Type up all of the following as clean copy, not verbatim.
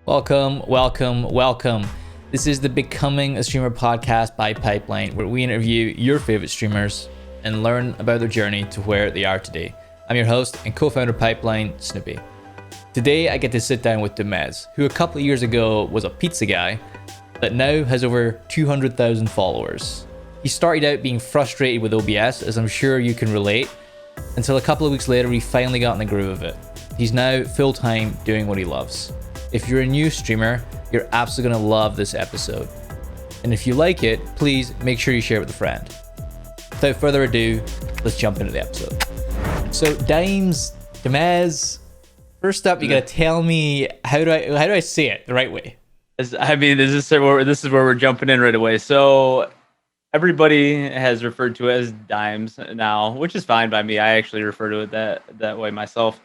Welcome. This is the Becoming a Streamer podcast by Pipeline, where we interview your favorite streamers and learn about their journey to where they are today. I'm your host and co-founder of Pipeline, Snoopy. Today, I get to sit down with DiMez, who a couple of years ago was a pizza guy, that now has over 200,000 followers. He started out being frustrated with OBS, as I'm sure you can relate, until a couple of weeks later, he finally got in the groove of it. He's now full-time doing what he loves. If you're a new streamer, you're absolutely gonna love this episode. And if you like it, please make sure you share it with a friend. Without further ado, let's jump into the episode. So DiMez, first up, you gotta tell me how do I say it the right way? This is where we're jumping in right away. So everybody has referred to it as DiMez now, which is fine by me. I actually refer to it that way myself.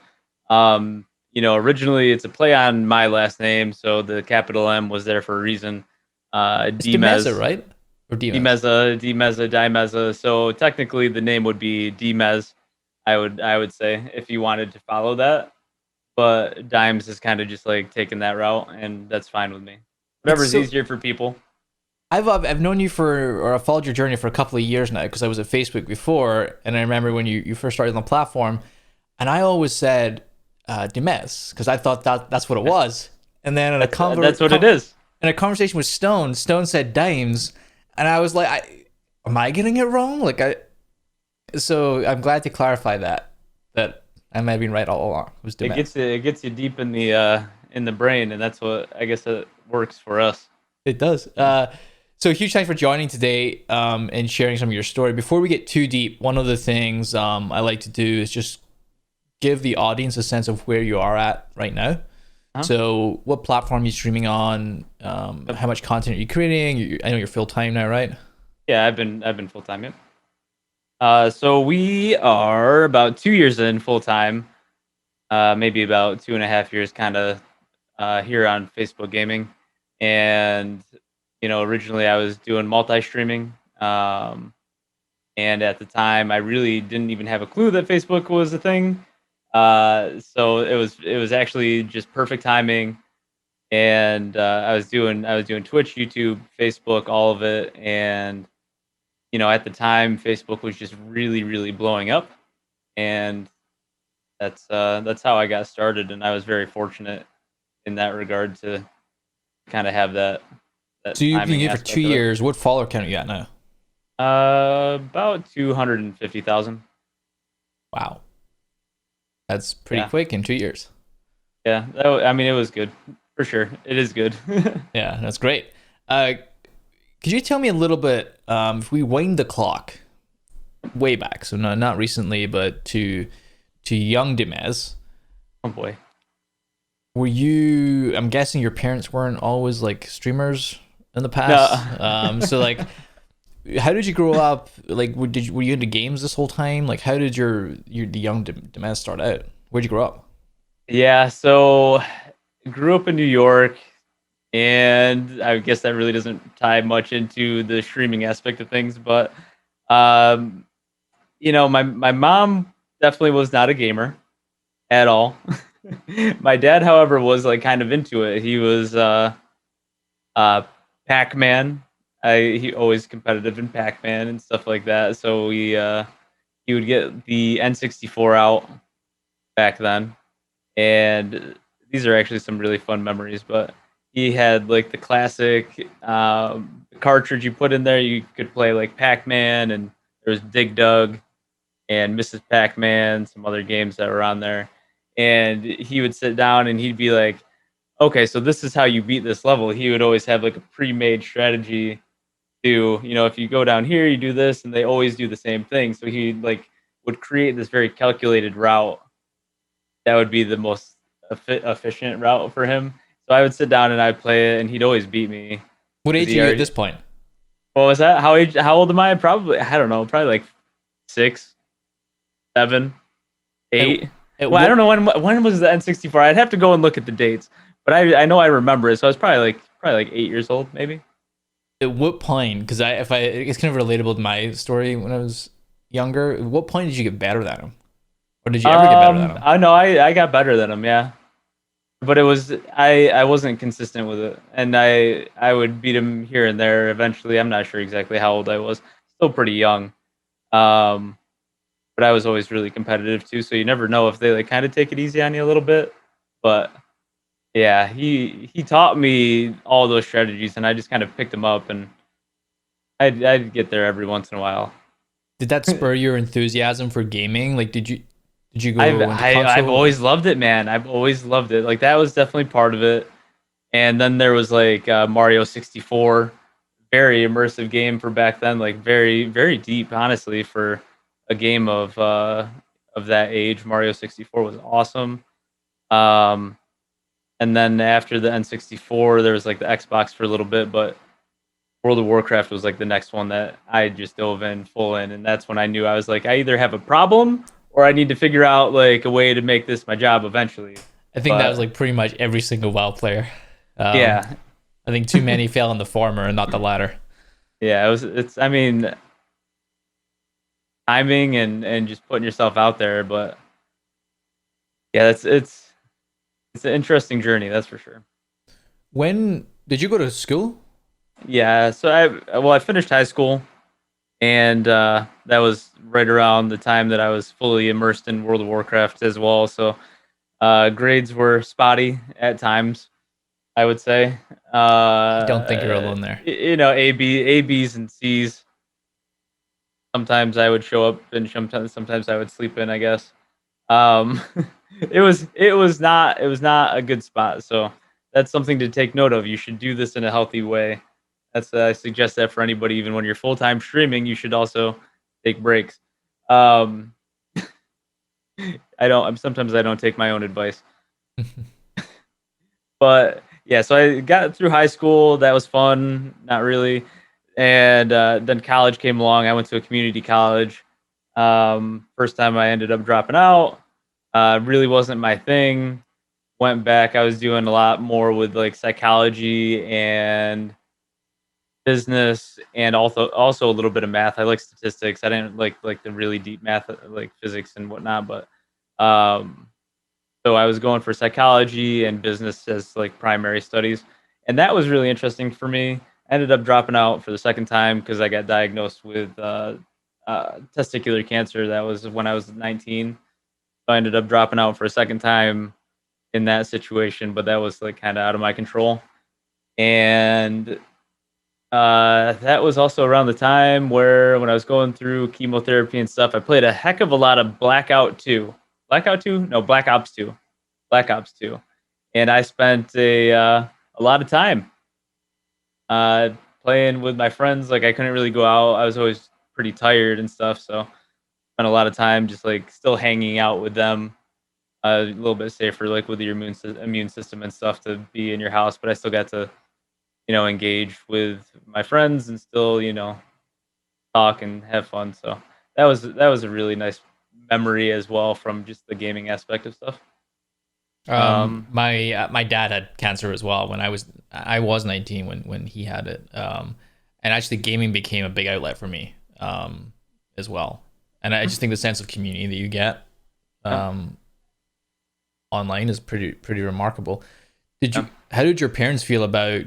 Originally it's a play on my last name, so the capital M was there for a reason. DiMez, right? Or DiMez. So technically the name would be DiMez, I would say, if you wanted to follow that. But DiMez is kind of just like taking that route, and that's fine with me. Whatever's easier for people. I've known you I've followed your journey for a couple of years now, because I was at Facebook before, and I remember when you first started on the platform, and I always said DiMez, because I thought that's what it was. And then that's what it is. In a conversation with Stone said DiMez, and I was like, am I getting it wrong? So I'm glad to clarify that I might have been right all along. It was DiMez. It gets you deep in the brain, and that's what I guess it works for us. It does. So huge thanks for joining today and sharing some of your story. Before we get too deep, one of the things I like to do is just give the audience a sense of where you are at right now. Uh-huh. So what platform are you streaming on? How much content are you creating? I know you're full-time now, right? Yeah, I've been full-time, yep. So we are about 2 years in full-time, maybe about 2.5 years kind of here on Facebook Gaming. And, originally I was doing multi-streaming. And at the time, I really didn't even have a clue that Facebook was a thing. So it was actually just perfect timing. And I was doing Twitch, YouTube, Facebook, all of it. And at the time, Facebook was just really, really blowing up, and that's how I got started. And I was very fortunate in that regard to kind of have that. So you've been here for 2 years. What follower count are you at now? About 250,000. Wow, that's pretty quick in 2 years. Yeah, it was good for sure. It is good. Yeah, that's great. Could you tell me a little bit, if we wind the clock way back, so not recently, but to young DiMez? Oh boy. I'm guessing your parents weren't always like streamers in the past? No. So like, how did you grow up? Like, were you into games this whole time? Like, how did the young DiMez start out? Where'd you grow up? Yeah, so grew up in New York. And I guess that really doesn't tie much into the streaming aspect of things, but my mom definitely was not a gamer at all. My dad, however, was like kind of into it. He was Pac-Man. He always competitive in Pac-Man and stuff like that. So he would get the N64 out back then, and these are actually some really fun memories, but he had like the classic cartridge you put in there. You could play like Pac-Man, and there was Dig Dug and Mrs. Pac-Man, some other games that were on there. And he would sit down and he'd be like, okay, so this is how you beat this level. He would always have like a pre-made strategy to, if you go down here, you do this, and they always do the same thing. So he would create this very calculated route that would be the most efficient route for him. So I would sit down and I'd play it, and he'd always beat me. What age are you at this point? What was that? How old am I? Probably, I don't know, probably like 6, 7, 8. I don't know when was the N64. I'd have to go and look at the dates, but I know I remember it. So I was probably like 8 years old, maybe. At what point? Because it's kind of relatable to my story when I was younger. At what point did you get better than him, or did you ever get better than him? I know I got better than him. Yeah. but it was I wasn't consistent with it, and I would beat him here and there. Eventually, I'm not sure exactly how old I was, still pretty young. Um, but I was always really competitive too, so you never know if they like kind of take it easy on you a little bit. But yeah, he taught me all those strategies, and I just kind of picked them up, and I'd get there every once in a while. Did that spur your enthusiasm for gaming? Like, did you I've go into I, I've console always or? loved it, man. I've always loved it. Like that was definitely part of it. And then there was like Mario 64, very immersive game for back then. Like very deep, honestly, for a game of that age. Mario 64 was awesome. Um, and then after the N64, there was like the Xbox for a little bit, but World of Warcraft was like the next one that I just dove in full in, and that's when I knew I was like, I either have a problem or I need to figure out like a way to make this my job eventually. I think that was But like pretty much every single WoW player. Um, yeah, I think too many fell in the former and not the latter. yeah, it was. It's I mean timing and just putting yourself out there, but yeah, it's an interesting journey, that's for sure. When did you go to school? Yeah, so I finished high school, and that was right around the time that I was fully immersed in World of Warcraft as well. So grades were spotty at times, I would say. I don't think you're alone there. A B's and C's. Sometimes I would show up, and sometimes I would sleep in, I guess. Um, it was not a good spot. So that's something to take note of. You should do this in a healthy way. That's I suggest that for anybody, even when you're full time streaming, you should also take breaks. Um, I don't. Sometimes I don't take my own advice, but yeah. So I got through high school. That was fun. Not really. And then college came along. I went to a community college. First time I ended up dropping out. Really wasn't my thing. Went back. I was doing a lot more with like psychology and business, and also a little bit of math. I like statistics. I didn't like the really deep math, like physics and whatnot. But um, so I was going for psychology and business as like primary studies, and that was really interesting for me. I ended up dropping out for the second time because I got diagnosed with testicular cancer. That was when I was 19. So I ended up dropping out for a second time in that situation, but that was like kind of out of my control. And that was also around the time where when I was going through chemotherapy and stuff, I played a heck of a lot of Blackout 2. Blackout 2? No, Black Ops 2. Black Ops 2. And I spent a lot of time uh, playing with my friends. Like I couldn't really go out. I was always pretty tired and stuff, so spent a lot of time just like still hanging out with them. A little bit safer, like with your immune system and stuff, to be in your house. But I still got to engage with my friends and still talk and have fun. So that was a really nice memory as well from just the gaming aspect of stuff. My dad had cancer as well when I was 19 when he had it. And actually gaming became a big outlet for me as well. And I just think the sense of community that you get Yeah, um, online is pretty remarkable. Did yeah. you? How did your parents feel about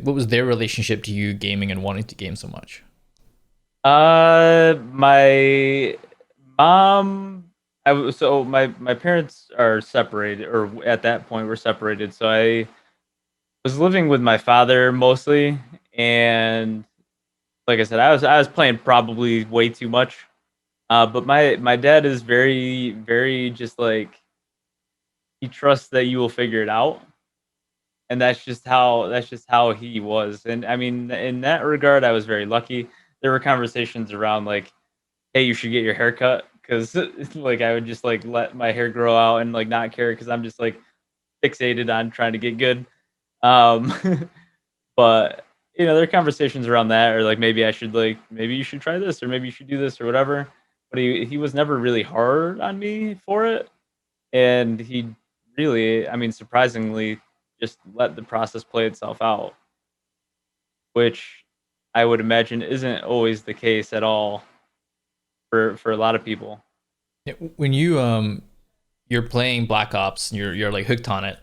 what was their relationship to you gaming and wanting to game so much? My mom, so my parents are separated, or at that point were separated. So I was living with my father mostly, and like I said, I was playing probably way too much. But my dad is very just like he trusts that you will figure it out, and that's just how he was. And I mean, in that regard, I was very lucky. There were conversations around like, hey, you should get your hair cut, because like I would just like let my hair grow out and like not care because I'm just like fixated on trying to get good. Um, but there are conversations around that, or like maybe you should try this, or maybe you should do this, or whatever. But he was never really hard on me for it, and he really, I mean, surprisingly, just let the process play itself out, which I would imagine isn't always the case at all for a lot of people. Yeah, when you're playing Black Ops, and you're like hooked on it.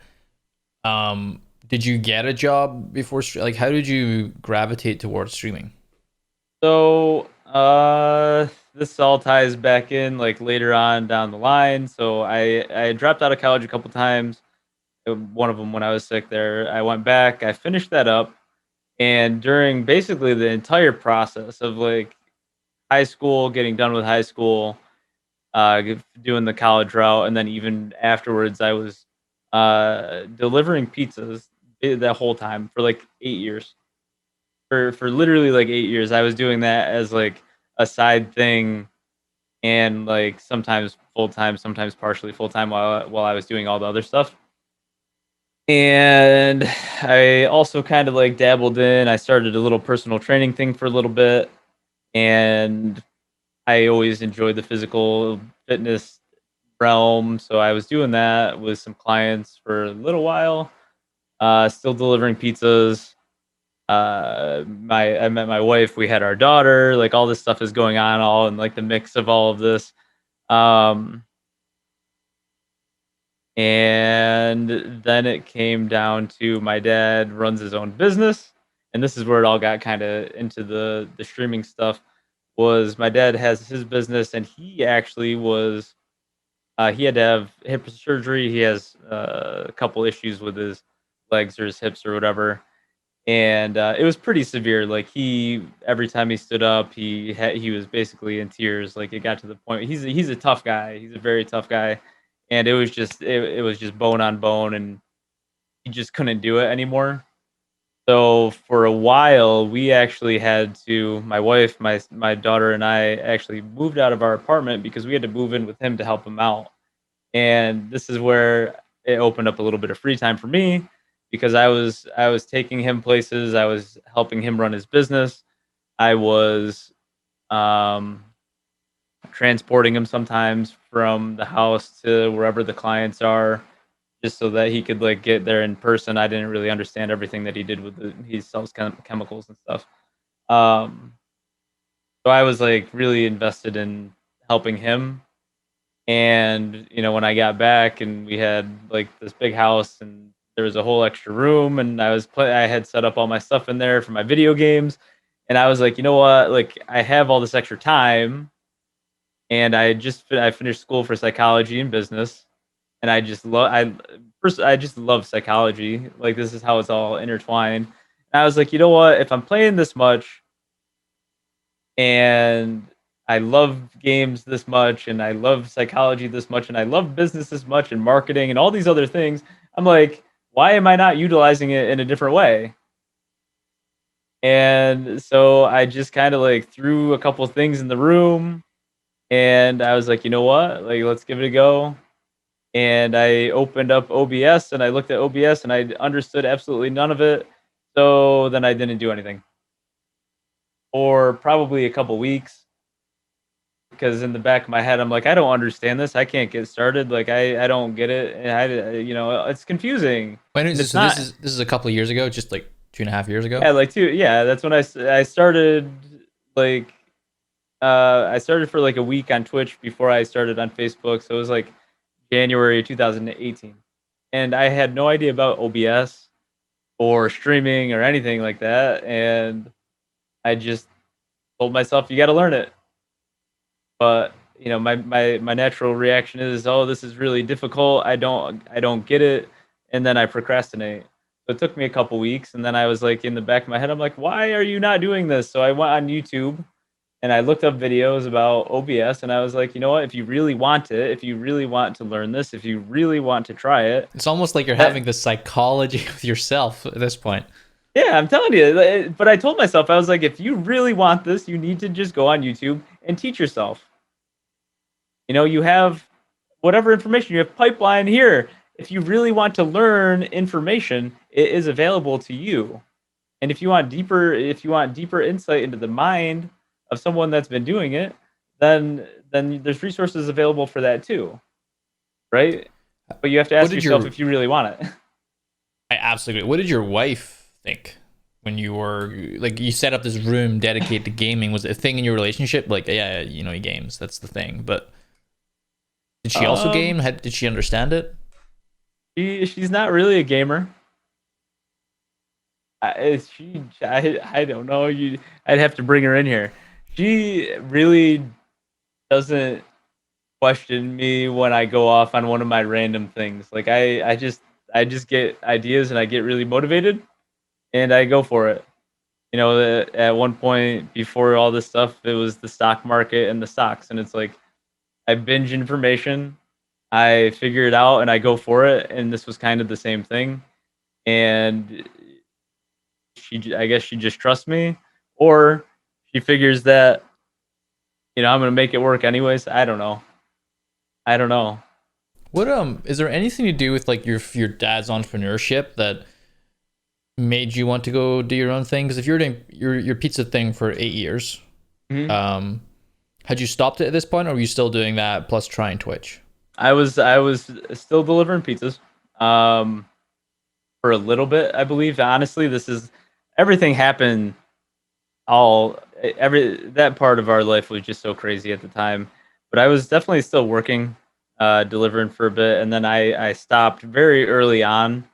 Did you get a job before like how did you gravitate towards streaming? So, this all ties back in like later on down the line. So I dropped out of college a couple times. One of them when I was sick there. I went back, I finished that up, and during basically the entire process of like high school, getting done with high school, doing the college route, and then even afterwards, I was delivering pizzas that whole time for like 8 years. For literally like 8 years, I was doing that as like a side thing, and like sometimes full time, sometimes partially full time while I was doing all the other stuff. And I also kind of like dabbled in. I started a little personal training thing for a little bit, and I always enjoyed the physical fitness realm. So I was doing that with some clients for a little while, still delivering pizzas. I met my wife. We had our daughter. Like all this stuff is going on, all in like the mix of all of this. Um, and then it came down to my dad runs his own business, and this is where it all got kind of into the streaming stuff. Was my dad has his business, and he actually was he had to have hip surgery. He has a couple issues with his legs or his hips or whatever, and it was pretty severe. Like he, every time he stood up, he was basically in tears. Like it got to the point. He's a tough guy. He's a very tough guy, and it was just bone on bone, and he just couldn't do it anymore. So for a while, we actually had to. My wife, my daughter, and I actually moved out of our apartment because we had to move in with him to help him out. And this is where it opened up a little bit of free time for me because I was taking him places, I was helping him run his business, I was um, transporting him sometimes from the house to wherever the clients are, just so that he could like get there in person. I didn't really understand everything that he did with he sells chemicals and stuff. Um, so I was like really invested in helping him. And when I got back and we had like this big house and there was a whole extra room, and I had set up all my stuff in there for my video games, and I was like, you know what, like I have all this extra time, and I finished school for psychology and business, and I just love psychology. Like this is how it's all intertwined. And I was like, you know what, if I'm playing this much and I love games this much, and I love psychology this much, and I love business this much, and marketing, and all these other things. I'm like, why am I not utilizing it in a different way? And so I just kind of like threw a couple of things in the room, and I was like, you know what? Like, let's give it a go. And I opened up OBS and I looked at OBS and I understood absolutely none of it. So then I didn't do anything for probably a couple weeks, because in the back of my head I'm like, I don't understand this. I can't get started. Like I don't get it. And it's confusing. When And is this? it's So this not. is a couple of years ago, just like 2.5 years ago. Yeah, like two. Yeah, that's when I started. Like I started for like a week on Twitch before I started on Facebook. So it was like January 2018, and I had no idea about OBS or streaming or anything like that. And I just told myself, you got to learn it. But my natural reaction is, oh, this is really difficult. I don't get it, and then I procrastinate. So it took me a couple weeks, and then I was like in the back of my head, I'm like, why are you not doing this? So I went on YouTube and I looked up videos about OBS, and I was like, you know what? If you really want it, if you really want to learn this, if you really want to try it, It's almost like you're that, having the psychology with yourself at this point. yeah, I'm telling you. But I told myself, I was like, if you really want this, you need to just go on YouTube and teach yourself. You have whatever information you have pipeline here. If you really want to learn information, it is available to you. And if you want deeper insight into the mind of someone that's been doing it, then there's resources available for that too, right? But you have to What ask did yourself your if you really want it. I absolutely agree. What did your wife think when you were like you set up this room dedicated to gaming? Was it a thing in your relationship? Like, yeah, he games. That's the thing. But did she also Um, game? Did she understand it? she's not really a gamer. I don't know. I'd have to bring her in here. She really doesn't question me when I go off on one of my random things. Like I just get ideas and I get really motivated and I go for it. At one point before all this stuff, it was the stock market and the stocks, and it's like I binge information, I figure it out, and I go for it. And this was kind of the same thing. And I guess she just trusts me, or she figures that I'm gonna make it work anyways. I don't know. I don't know. What is there anything to do with like your dad's entrepreneurship that made you want to go do your own thing? Because if you're doing your pizza thing for 8 years, Mhm. had you stopped it at this point, or were you still doing that plus trying Twitch? I was still delivering pizzas for a little bit, I believe. Honestly, this is everything happened all every that part of our life was just so crazy at the time. But I was definitely still working, delivering for a bit, and then I stopped very early on.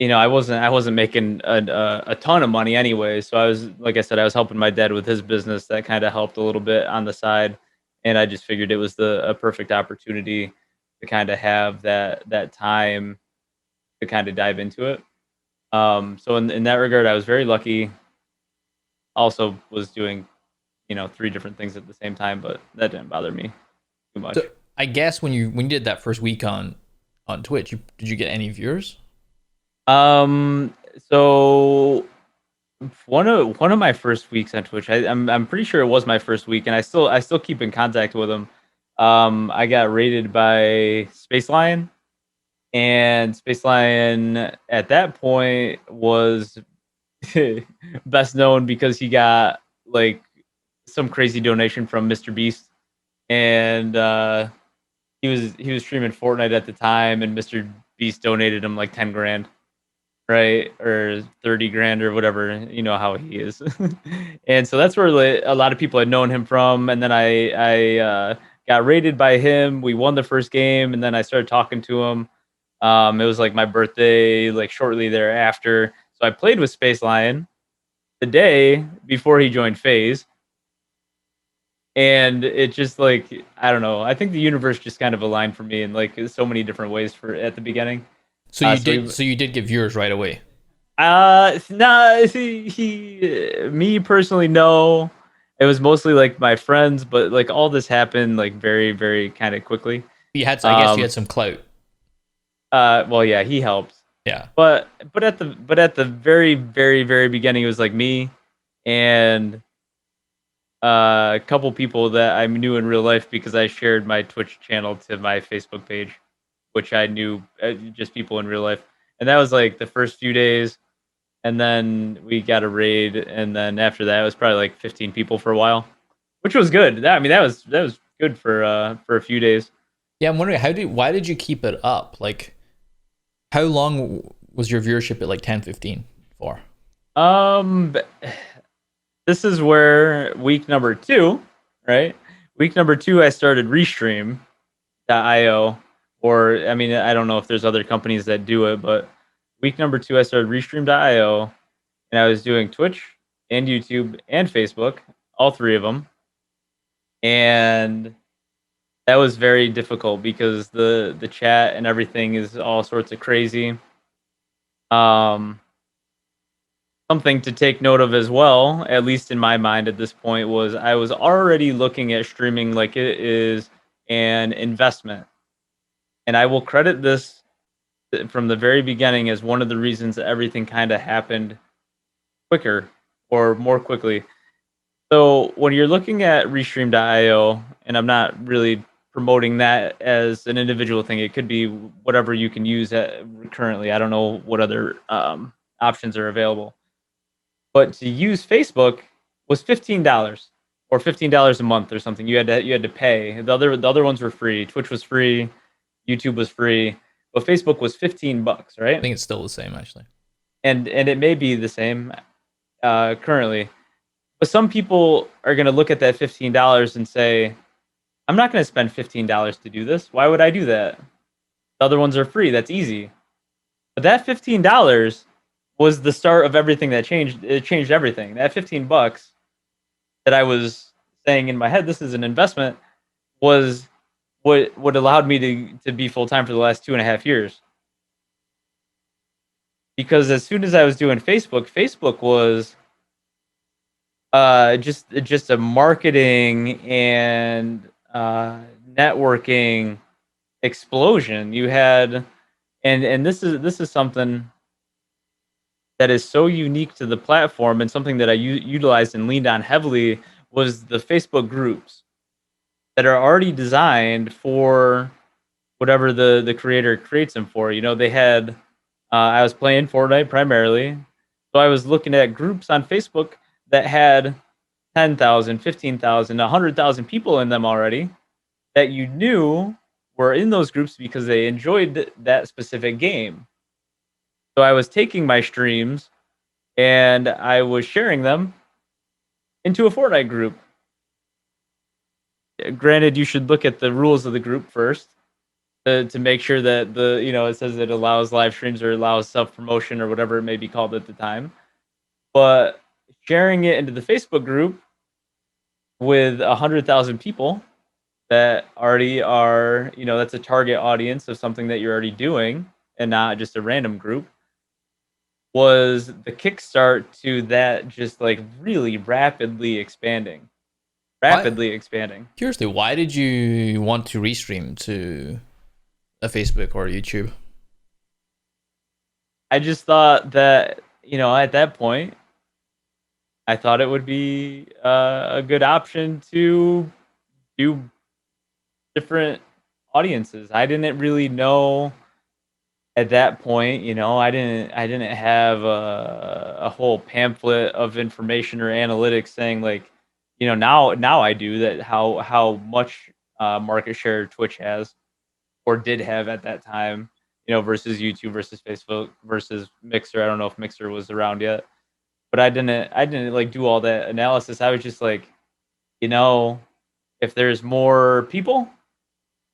I wasn't making a ton of money anyway. So I was, like I said, I was helping my dad with his business. That kind of helped a little bit on the side, and I just figured it was a perfect opportunity to kind of have that time to kind of dive into it. So in that regard, I was very lucky. Also, was doing three different things at the same time, but that didn't bother me too much. So I guess when you did that first week on Twitch, did you get any viewers? So one of my first weeks on Twitch, I'm pretty sure it was my first week, and I still keep in contact with him. I got rated by Space Lion, and Space Lion at that point was best known because he got like some crazy donation from Mr. Beast, and he was streaming Fortnite at the time, and Mr. Beast donated him like 10 grand, right, or 30 grand or whatever. You know how he is. And so that's where a lot of people had known him from. And then I got rated by him. We won the first game, and then I started talking to him. It was like my birthday, like shortly thereafter. So I played with Space Lion the day before he joined Phase, and it just like I don't know. I think the universe just kind of aligned for me in like so many different ways for at the beginning. So you So did. So you did get viewers right away. no, me personally, no. It was mostly like my friends, but like all this happened like very, very kind of quickly. You had. I guess you Um, had some clout. well, yeah, he helped, Yeah. but at the very, very, very beginning, it was like me and a couple people that I knew in real life because I shared my Twitch channel to my Facebook page, which I knew just people in real life, and that was like the first few days. And then we got a raid, and then after that, it was probably like 15 people for a while, which was good. That was good for a few days. Yeah. I'm wondering why did you keep it up? Like, how long was your viewership at like 10, 15 for? Um, this is where week number two, right? Week number two, I started Restream.io, or I mean, I don't know if there's other companies that do it, but week number two, I started Restream.io, and I was doing Twitch and YouTube and Facebook, all three of them, and that was very difficult because the chat and everything is all sorts of crazy. Um, Something to take note of as well, at least in my mind at this point, was I was already looking at streaming like it is an investment, and I will credit this from the very beginning as one of the reasons that everything kind of happened quicker or more quickly. So when you're looking at Restream.io, and I'm not really promoting that as an individual thing, it could be whatever you can use currently. I don't know what other options are available, but to use Facebook was $15 or $15 a month or something. You had to pay. The other ones were free. Twitch was free, YouTube was free, but Facebook was $15, I right? think it's still the same actually. And it may be the same currently. But some people are going to look at that $15 and say, I'm not going to spend $15 to do this. Why would I do that? The other ones are free. That's easy. But that $15 was the start of everything that changed. It changed everything. That $15 that I was saying in my head, this is an investment, was what allowed me to be full time for the last 2.5 years. Because as soon as I was doing Facebook, Facebook was just a marketing and networking explosion. You had and this is something that is so unique to the platform, and something that I utilized and leaned on heavily, was the Facebook groups that are already designed for whatever the creator creates them for. They had I was playing Fortnite primarily, so I was looking at groups on Facebook that had 10,000, 15,000, 100,000 people in them already, that you knew were in those groups because they enjoyed that specific game. So I was taking my streams and I was sharing them into a Fortnite group. Granted, you should look at the rules of the group first to make sure that it says it allows live streams or allows self promotion or whatever it may be called at the time. But sharing it into the Facebook group with 100,000 people that already are, that's a target audience of something that you're already doing and not just a random group, was the kickstart to that, just like really rapidly expanding. Why? Rapidly expanding. Curiously, why did you want to restream to a Facebook or YouTube? I just thought that, at that point, I thought it would be a good option to do different audiences. I didn't really know at that point, I didn't have a whole pamphlet of information or analytics saying, like, now I do that, how much market share Twitch has or did have at that time, versus YouTube versus Facebook versus Mixer. I don't know if Mixer was around yet, but I didn't like do all that analysis. I was just like, if there's more people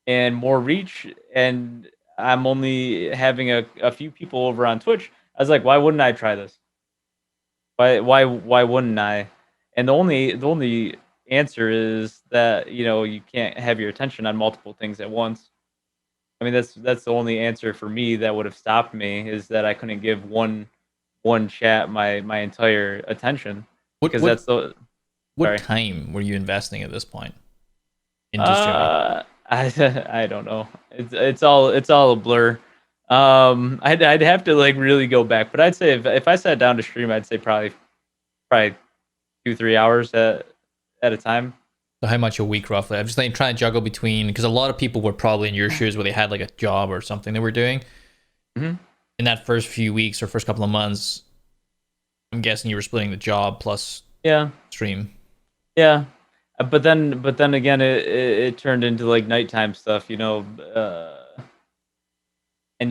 and more reach, and I'm only having a few people over on Twitch, I was like, why wouldn't I try this? Why wouldn't I? And the only answer is that, you can't have your attention on multiple things at once. I mean, that's the only answer for me that would have stopped me, is that I couldn't give one chat my entire attention, What because what that's the what sorry. time were you investing at this point into streaming? I don't know. It's all a blur. I'd have to like really go back, but I'd say if I sat down to stream, I'd say probably 2-3 hours at a time. So how much a week roughly? I'm just like trying to juggle between, because a lot of people were probably in your shoes where they had like a job or something they were doing. Hmm. In that first few weeks or first couple of months, I'm guessing you were splitting the job plus Yeah, stream. yeah. But then again, it turned into like nighttime stuff, and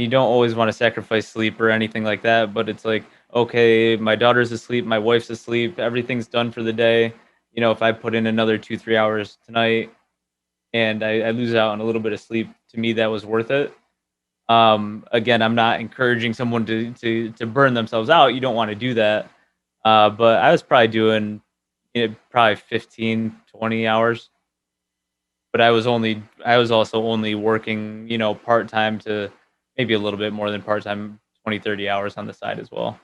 you don't always want to sacrifice sleep or anything like that. But it's like, okay, my daughter's asleep, my wife's asleep, everything's done for the day. If I put in another 2-3 hours tonight and I lose out on a little bit of sleep, to me that was worth it. Again, I'm not encouraging someone to burn themselves out. You don't want to do that. But I was probably doing, probably 15, 20 hours. But I was also only working, part time, to maybe a little bit more than part time, 20, 30 hours on the side as well.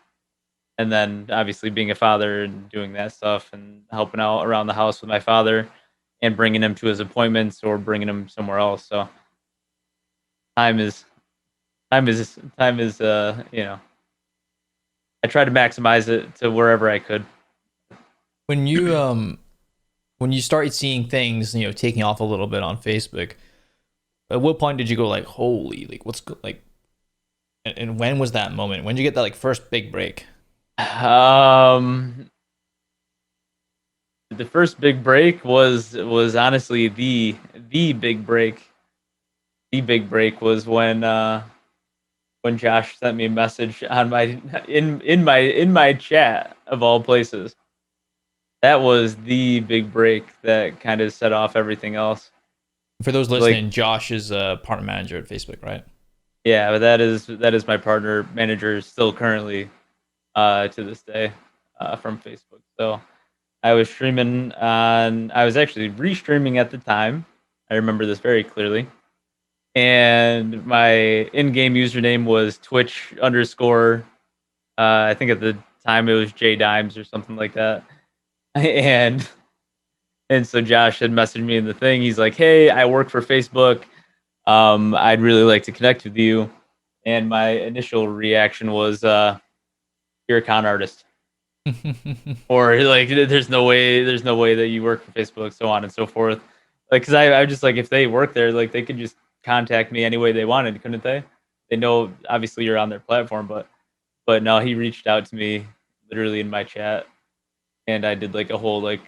And then obviously being a father and doing that stuff and helping out around the house with my father and bringing him to his appointments or bringing him somewhere else. So time is time is I try to maximize it to wherever I could. When you when you started seeing things, taking off a little bit on Facebook, at what point did you go like, holy, like like, and when was that moment? When did you get that like first big break? Um, the first big break was honestly the big break. The big break was when Josh sent me a message on my in my chat, of all places. That was the big break that kind of set off everything else. For those Like, listening, Josh is a partner manager at Facebook, right? yeah, but that is my partner manager still currently. to this day from Facebook. So I was streaming on. I was actually restreaming at the time. I remember this very clearly. And my in-game username was Twitch underscore. I think at the time it was JDimes or something like that. And so Josh had messaged me in the thing. He's like, "Hey, I work for Facebook. I'd really like to connect with you." And my initial reaction was, "You're a con artist," or like, there's no way that you work for Facebook," so on and so forth. Like, because I just like, if they work there, like, they could just contact me any way they wanted, couldn't they? They know obviously you're on their platform, but no, he reached out to me literally in my chat, and I did like a whole like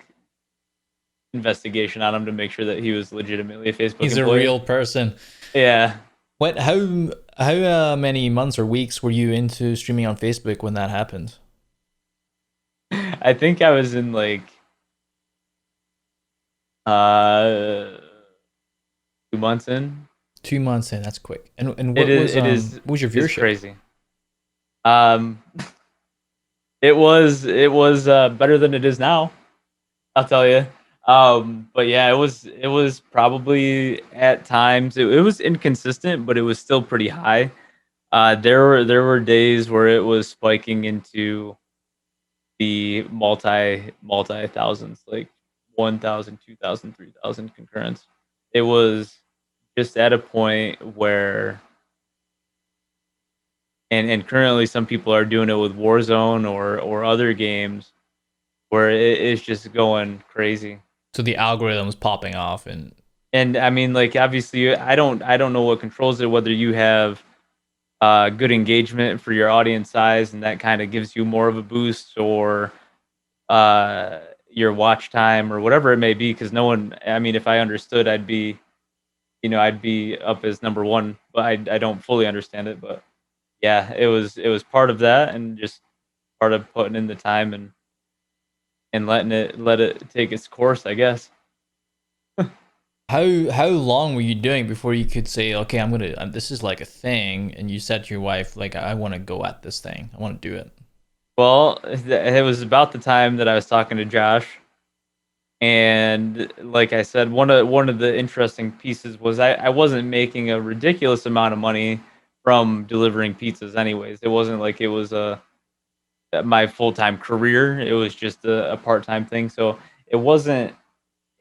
investigation on him to make sure that he was legitimately a Facebook He's employee. a real person. Yeah. What? How many months or weeks were you into streaming on Facebook when that happened? I think I was in like uh 2 months in. 2 months in. That's quick. And It is what was your it's viewership? crazy. Um it was better than it is now, I'll tell you. But yeah, it was probably at times it was inconsistent, but it was still pretty high. There were days where it was spiking into the multi thousands, like 1,000, 2,000, 3,000 concurrents. It was just at a point where, and currently some people are doing it with Warzone or other games where it is just going crazy. So the algorithm's popping off, and And I mean, like, obviously, I don't know what controls it, whether you have good engagement for your audience size, and that kind of gives you more of a boost, or your watch time, or whatever it may be. Because no one, I mean, if I understood, I'd be up as number one, but I don't fully understand it. But yeah, it was part of that, and just part of putting in the time and let it take its course, I guess. how long were you doing before you could say, okay, I'm gonna this is like a thing, and you said to your wife, like, I want to go at this thing, I want to do it. Well, it was about the time that I was talking to Josh, and like I said, one of the interesting pieces was I wasn't making a ridiculous amount of money from delivering pizzas. Anyways, it wasn't like it was my full time career. It was just a part time thing. So it wasn't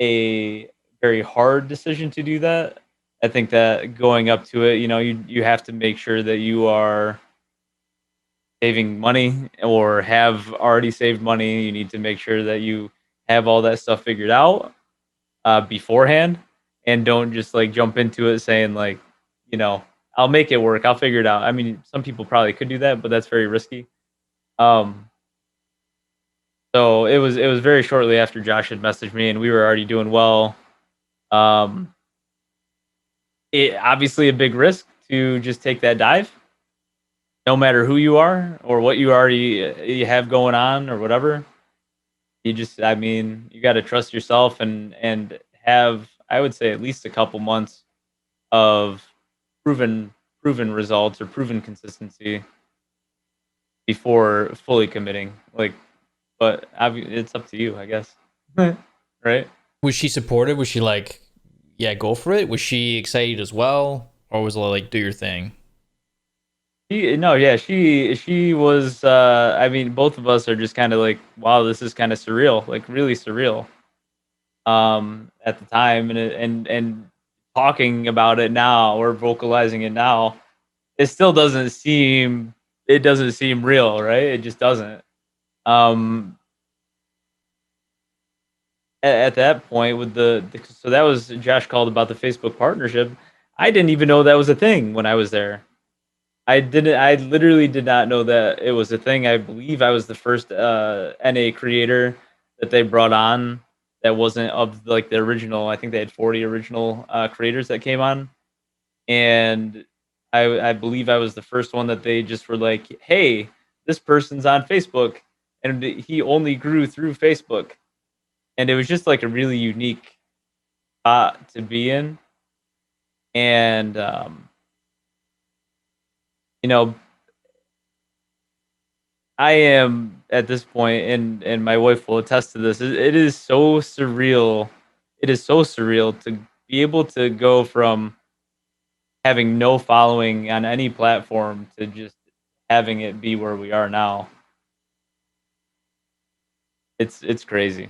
a very hard decision to do that. I think that going up to it, you have to make sure that you are saving money or have already saved money. You need to make sure that you have all that stuff figured out beforehand, and don't just like jump into it saying like, you know, I'll make it work. I'll figure it out. I mean, some people probably could do that, but that's very risky. Um, so it was very shortly after Josh had messaged me, and we were already doing well. Um, it obviously a big risk to just take that dive, no matter who you are or what you have going on or whatever. I mean, you got to trust yourself, and have, I would say, at least a couple months of proven proven results or proven consistency before fully committing. Like, but it's up to you, I guess. Right? Was she supportive? Was she like, yeah, go for it? Was she excited as well, or was it like, do your thing? No, yeah, she was. I mean, both of us are just kind of like, wow, this is kind of surreal, like really surreal. At the time, and talking about it now or vocalizing it now, it still doesn't seem real, right? It just doesn't. Um, at that point, with so that was Josh called about the Facebook partnership. I didn't even know that was a thing when I was there. I literally did not know that it was a thing. I believe I was the first NA creator that they brought on that wasn't of like the original. I think they had 40 original creators that came on, and I believe I was the first one that they just were like, "Hey, this person's on Facebook," and he only grew through Facebook, and it was just like a really unique spot to be in. And you know, I am at this point, and my wife will attest to this. It is so surreal. It is so surreal to be able to go from having no following on any platform to just having it be where we are now. It's crazy.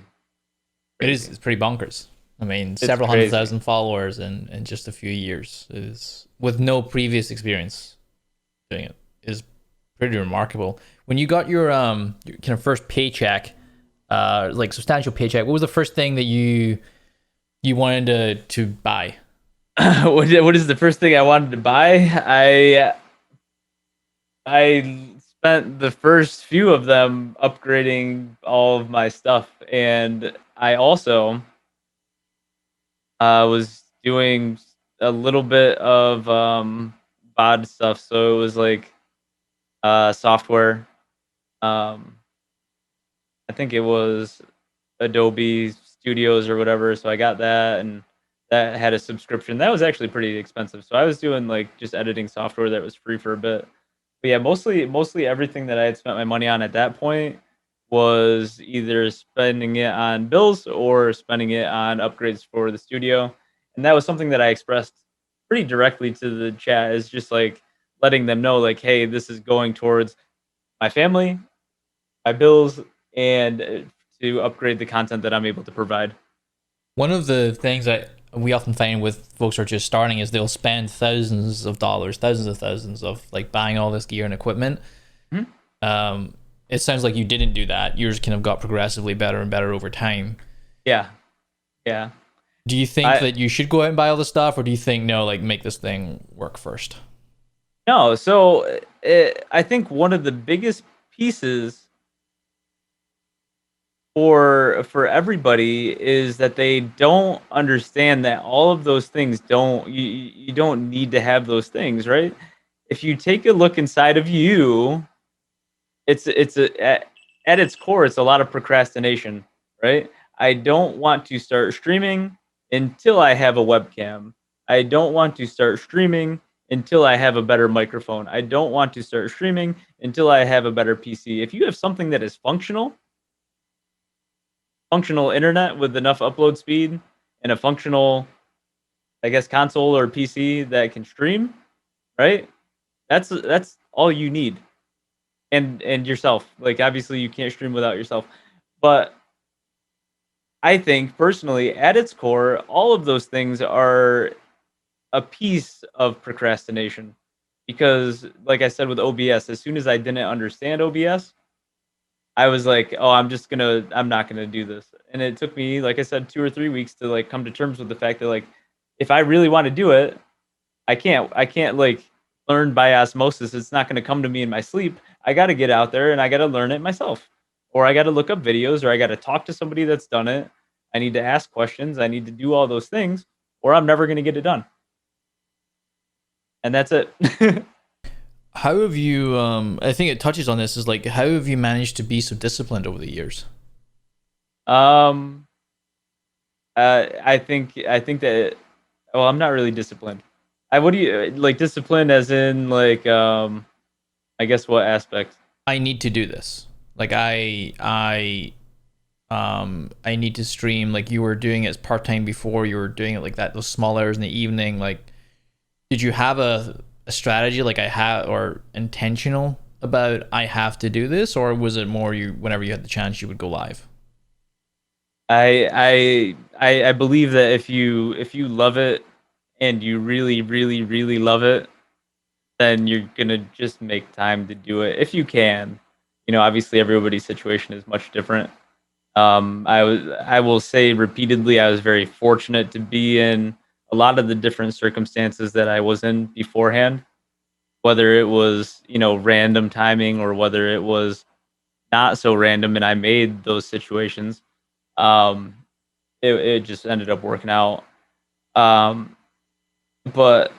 It is. Crazy. It's pretty bonkers. I mean, It's several hundred crazy. thousand followers in just a few years is with no previous experience doing it is pretty remarkable. When you got your kind of first paycheck, like substantial paycheck, what was the first thing that you wanted to buy? What is the first thing I wanted to buy? I spent the first few of them upgrading all of my stuff, and I also was doing a little bit of bod stuff. So it was like software. Um, I think it was Adobe Studios or whatever. So I got that, and that had a subscription. That was actually pretty expensive. So I was doing like just editing software that was free for a bit. But yeah, mostly everything that I had spent my money on at that point was either spending it on bills or spending it on upgrades for the studio. And that was something that I expressed pretty directly to the chat, is just like letting them know like, hey, this is going towards my family, my bills, and to upgrade the content that I'm able to provide. One of the things that we often find with folks who are just starting is they'll spend thousands of dollars, thousands of thousands of like buying all this gear and equipment. Mhm. Um, it sounds like you didn't do that. Yours kind of got progressively better and better over time. Yeah, yeah. Do you think I that you should go out and buy all this stuff, or do you think no, like make this thing work first? No, so I think one of the biggest pieces for everybody is that they don't understand that all of those things you don't need to have those things, right? If you take a look inside of you, at its core, it's a lot of procrastination, right? I don't want to start streaming until I have a webcam. I don't want to start streaming until I have a better microphone. I don't want to start streaming until I have a better PC. If you have something that is functional internet with enough upload speed and a functional, I guess, console or PC that can stream, right? That's all you need. And yourself. Like obviously you can't stream without yourself. But I think personally, at its core, all of those things are a piece of procrastination. Because, like I said with OBS, as soon as I didn't understand OBS, I was like, "Oh, I'm not gonna do this." And it took me, like I said, 2 or 3 weeks to like come to terms with the fact that like, if I really want to do it, I can't like learn by osmosis. It's not gonna come to me in my sleep. I got to get out there and I got to learn it myself, or I got to look up videos, or I got to talk to somebody that's done it. I need to ask questions. I need to do all those things, or I'm never gonna get it done. And that's it. How have you? I think it touches on this. Is like how have you managed to be so disciplined over the years? um, I think that, well, I'm not really disciplined. I What do you like disciplined as in like I guess what aspect? I need to do this. Like I need to stream. Like you were doing it as part time before. You were doing it like that those small hours in the evening. Like did you have a strategy like I have or intentional about I have to do this, or was it more you whenever you had the chance you would go live? I believe that if you love it and you really really love it, then you're gonna just make time to do it if you can. Obviously everybody's situation is much different. I will say repeatedly, I was very fortunate to be in a lot of the different circumstances that I was in beforehand, whether it was, random timing or whether it was not so random and I made those situations. Um, it just ended up working out. Um, but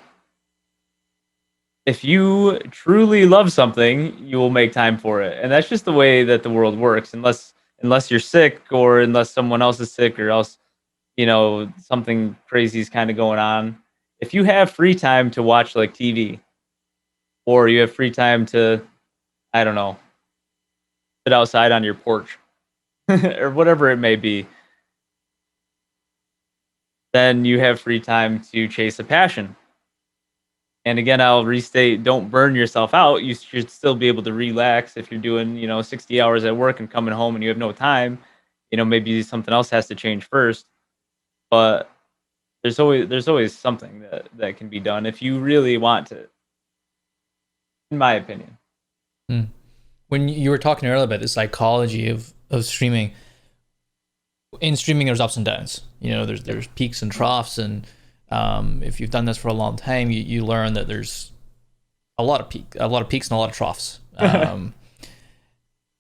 if you truly love something, you will make time for it. And that's just the way that the world works, unless you're sick or unless someone else is sick or else something crazy is kind of going on. If you have free time to watch like TV, or you have free time to, I don't know, sit outside on your porch or whatever it may be, then you have free time to chase a passion. And again, I'll restate, don't burn yourself out. You should still be able to relax if you're doing, 60 hours at work and coming home and you have no time. Maybe something else has to change first. But there's always something that can be done if you really want to, in my opinion. Hmm. When you were talking earlier about the psychology of streaming, in streaming there's ups and downs. There's peaks and troughs, and if you've done this for a long time, you learn that there's a lot of peaks and a lot of troughs.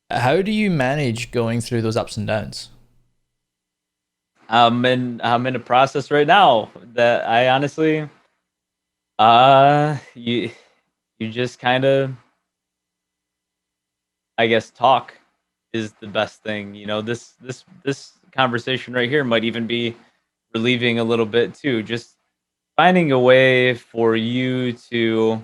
How do you manage going through those ups and downs? I'm in a process right now that I honestly, you just kind of, I guess, talk is the best thing. This conversation right here might even be relieving a little bit too. Just finding a way for you to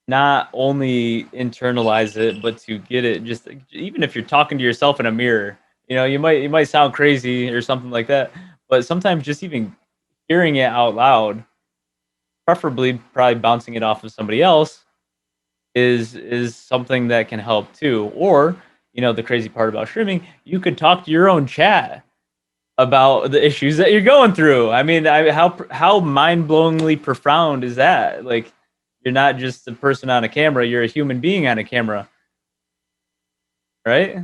not only internalize it, but to get it. Just even if you're talking to yourself in a mirror, you might sound crazy or something like that, but sometimes just even hearing it out loud, preferably probably bouncing it off of somebody else, is something that can help too. Or the crazy part about streaming, you could talk to your own chat about the issues that you're going through. I mean, how mind-blowingly profound is that? Like, you're not just a person on a camera, you're a human being on a camera, right?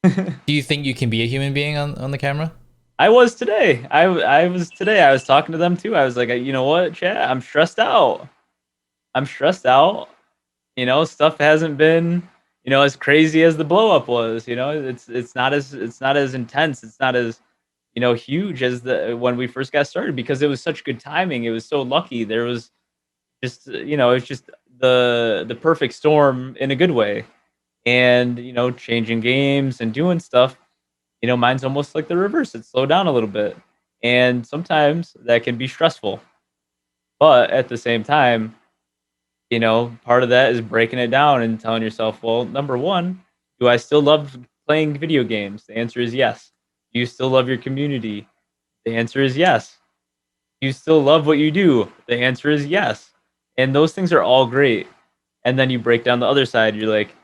Do you think you can be a human being on the camera? I was today. I was today. I was talking to them too. I was like, you know what, chat? I'm stressed out. I'm stressed out. Stuff hasn't been, as crazy as the blow up was. It's not as intense. It's not as huge as the when we first got started, because it was such good timing. It was so lucky. There was just it's just the perfect storm in a good way. And changing games and doing stuff, mine's almost like the reverse. It slowed down a little bit, and sometimes that can be stressful. But at the same time, part of that is breaking it down and telling yourself, well, number one, do I still love playing video games? The answer is yes. Do you still love your community? The answer is yes. Do you still love what you do? The answer is yes. And those things are all great. And then you break down the other side. You're like,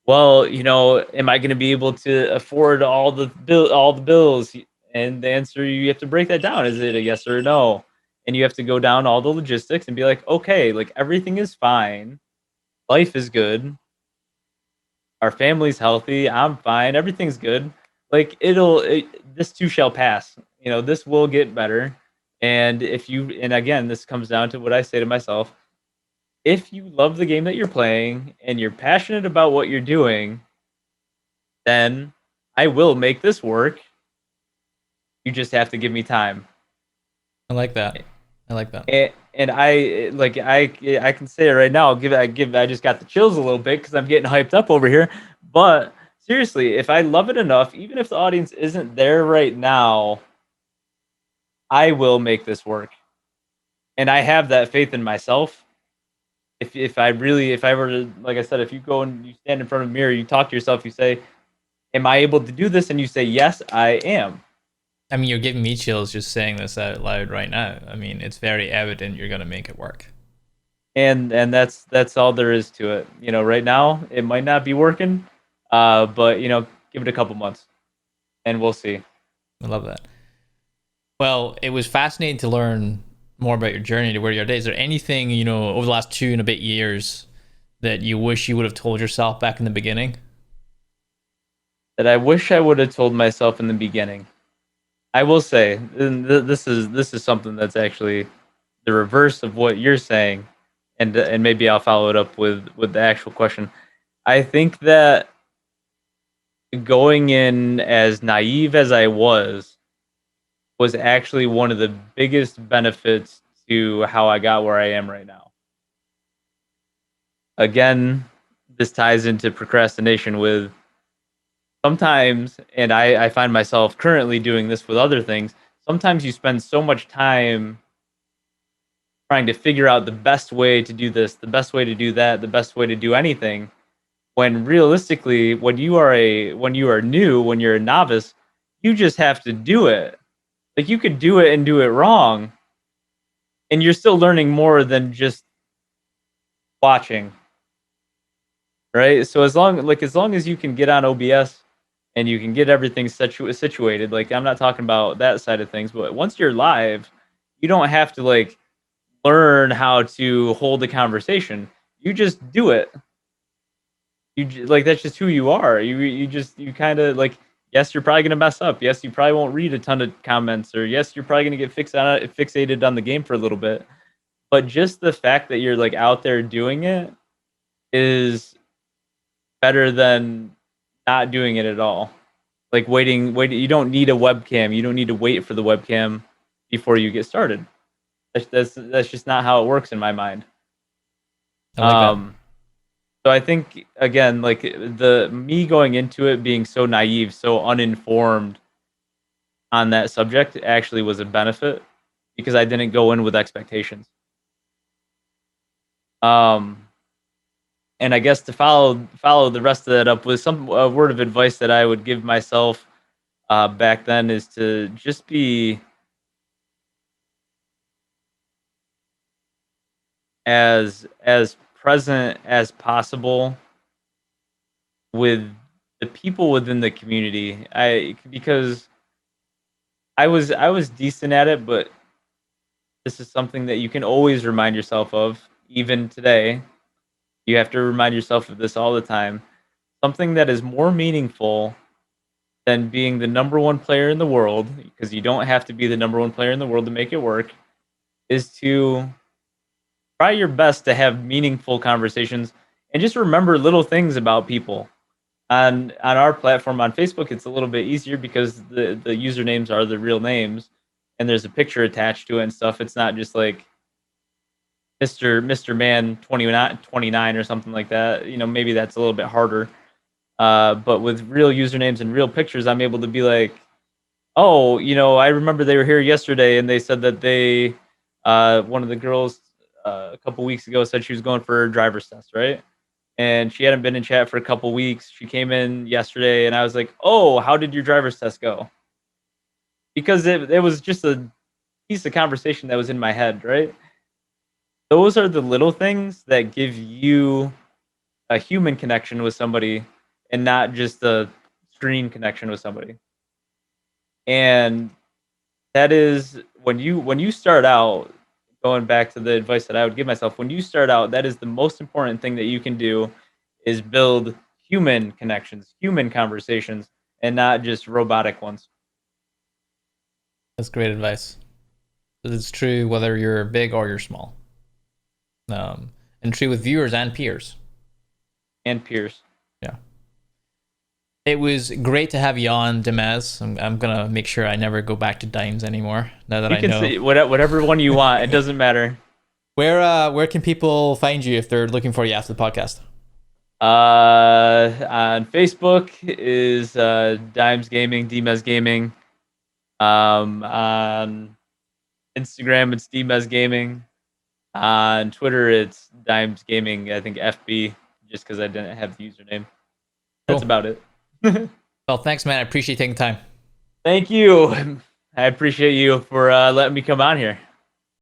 well, am I going to be able to afford all the bills? And the answer, you have to break that down. Is it a yes or a no? And you have to go down all the logistics and be like, okay, like everything is fine. Life is good. Our family's healthy. I'm fine. Everything's good. Like this too shall pass. This will get better. And and again, this comes down to what I say to myself. If you love the game that you're playing and you're passionate about what you're doing, then I will make this work. You just have to give me time. I like that. I like that. And I can say it right now. I just got the chills a little bit because I'm getting hyped up over here. But seriously, if I love it enough, even if the audience isn't there right now, I will make this work. And I have that faith in myself. If I were to, like I said, if you go and you stand in front of a mirror, you talk to yourself, you say, am I able to do this? And you say, yes, I am. I mean, you're giving me chills just saying this out loud right now. I mean, it's very evident you're going to make it work. And that's all there is to it. Right now it might not be working, but give it a couple months and we'll see. I love that. Well, it was fascinating to learn more about your journey to where you're today. Is there anything, over the last 2 and a bit years that you wish you would have told yourself back in the beginning? That I wish I would have told myself in the beginning. I will say, and this is something that's actually the reverse of what you're saying, and maybe I'll follow it up with the actual question. I think that going in as naive as I was actually one of the biggest benefits to how I got where I am right now. Again, this ties into procrastination with sometimes, and I find myself currently doing this with other things. Sometimes you spend so much time trying to figure out the best way to do this, the best way to do that, the best way to do anything, When realistically, when you're new, when you're a novice, you just have to do it. Like, you could do it and do it wrong, and you're still learning more than just watching, right? So as long as you can get on OBS and you can get everything situated, like, I'm not talking about that side of things, but once you're live, you don't have to like learn how to hold a conversation. You just do it. Like, that's just who you are. You kind of like, yes, you're probably gonna mess up. Yes, you probably won't read a ton of comments, or yes, you're probably gonna get fixated on the game for a little bit. But just the fact that you're like out there doing it is better than not doing it at all. Like, waiting. You don't need a webcam. You don't need to wait for the webcam before you get started. That's just not how it works in my mind. I like that. So I think, again, like, the me going into it being so naive, so uninformed on that subject actually was a benefit, because I didn't go in with expectations. And I guess to follow the rest of that up with some word of advice that I would give myself back then, is to just be as present as possible with the people within the community. Because I was decent at it, but this is something that you can always remind yourself of, even today. You have to remind yourself of this all the time. Something that is more meaningful than being the number one player in the world, because you don't have to be the number one player in the world to make it work, is to try your best to have meaningful conversations and just remember little things about people. On our platform on Facebook, it's a little bit easier because the usernames are the real names, and there's a picture attached to it and stuff. It's not just like Mr. Man 29 or something like that. Maybe that's a little bit harder. But with real usernames and real pictures, I'm able to be like, oh, I remember they were here yesterday, and they said that they, one of the girls a couple weeks ago said she was going for her driver's test, right? And she hadn't been in chat for a couple weeks. She came in yesterday, and I was like, oh, how did your driver's test go? Because it was just a piece of conversation that was in my head, right? Those are the little things that give you a human connection with somebody, and not just a screen connection with somebody. And that is, when you start out, going back to the advice that I would give myself, when you start out, that is the most important thing that you can do, is build human connections, human conversations, and not just robotic ones. That's great advice. It's true whether you're big or you're small. And true with viewers and peers. And peers. Yeah. It was great to have you on, DiMez. I'm gonna make sure I never go back to Dimes anymore. Now that You I can know. say whatever one you want. It doesn't matter. Where can people find you if they're looking for you after the podcast? On Facebook is Dimes Gaming, DiMez Gaming. On Instagram, it's DiMez Gaming. On Twitter, it's Dimes Gaming, I think FB, just because I didn't have the username. That's Cool. about it. Well, thanks, man. I appreciate you taking time. Thank you. I appreciate you for letting me come on here.